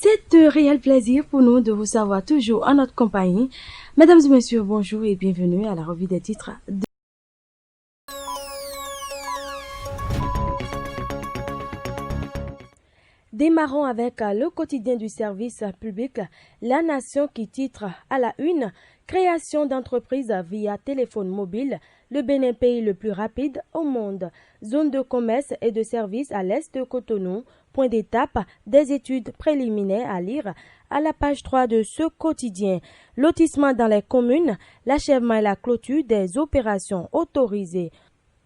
C'est un réel plaisir pour nous de vous savoir toujours en notre compagnie. Mesdames et messieurs, bonjour et bienvenue à la revue des titres. Démarrons avec le quotidien du service public, La Nation qui titre à la une « Création d'entreprises via téléphone mobile, le Bénin pays le plus rapide au monde. Zone de commerce et de services à l'est de Cotonou. Point d'étape, des études préliminaires à lire à la page 3 de ce quotidien. Lotissement dans les communes, l'achèvement et la clôture des opérations autorisées.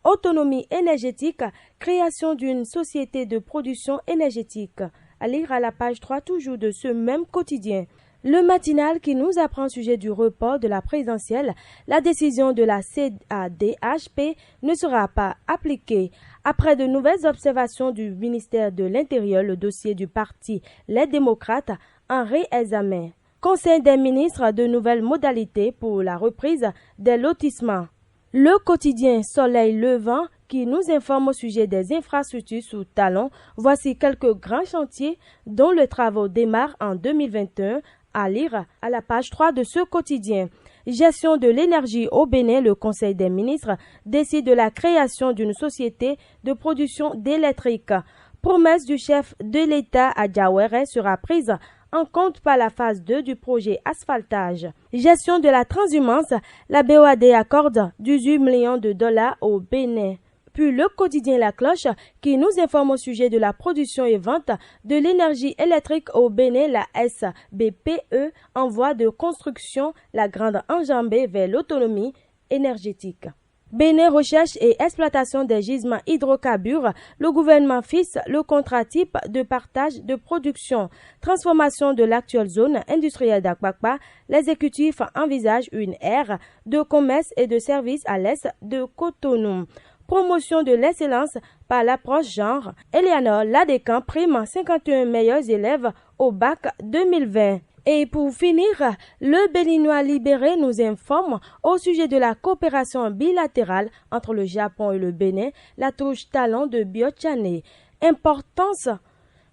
Autonomie énergétique, création d'une société de production énergétique. À lire à la page 3 toujours de ce même quotidien. Le matinal qui nous apprend au sujet du report de la présidentielle, la décision de la CADHP ne sera pas appliquée. Après de nouvelles observations du ministère de l'Intérieur, le dossier du parti Les Démocrates en réexamen. Conseil des ministres de nouvelles modalités pour la reprise des lotissements. Le quotidien Soleil Levant qui nous informe au sujet des infrastructures sous talon. Voici quelques grands chantiers dont les travaux démarrent en 2021 à lire à la page 3 de ce quotidien. Gestion de l'énergie au Bénin, le Conseil des ministres décide de la création d'une société de production d'électrique. Promesse du chef de l'État à Diawere sera prise en compte par la phase 2 du projet asphaltage. Gestion de la transhumance, la BOAD accorde 18 millions de dollars au Bénin. Puis le quotidien La Cloche qui nous informe au sujet de la production et vente de l'énergie électrique au Bénin, la SBPE en voie de construction, la grande enjambée vers l'autonomie énergétique. Bénin recherche et exploitation des gisements hydrocarbures, le gouvernement fixe le contrat type de partage de production. Transformation de l'actuelle zone industrielle d'Akbakpa, l'exécutif envisage une ère de commerce et de services à l'est de Cotonou. Promotion de l'excellence par l'approche genre. Eleanor Ladécan prime 51 meilleurs élèves au bac 2020. Et pour finir, le Béninois libéré nous informe au sujet de la coopération bilatérale entre le Japon et le Bénin, la touche talent de Biotchané.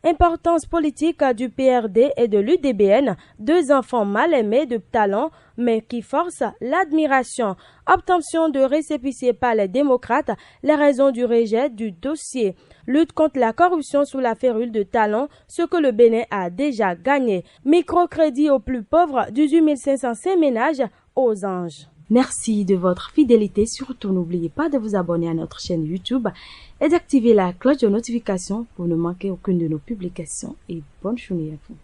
Importance politique du PRD et de l'UDBN, deux enfants mal aimés de talent mais qui forcent l'admiration. Obtention de récépissé par les démocrates, les raisons du rejet du dossier. Lutte contre la corruption sous la férule de talent, ce que le Bénin a déjà gagné. Microcrédit aux plus pauvres, 18 505 ménages aux anges. Merci de votre fidélité. Surtout, n'oubliez pas de vous abonner à notre chaîne YouTube et d'activer la cloche de notification pour ne manquer aucune de nos publications. Et bonne journée à vous.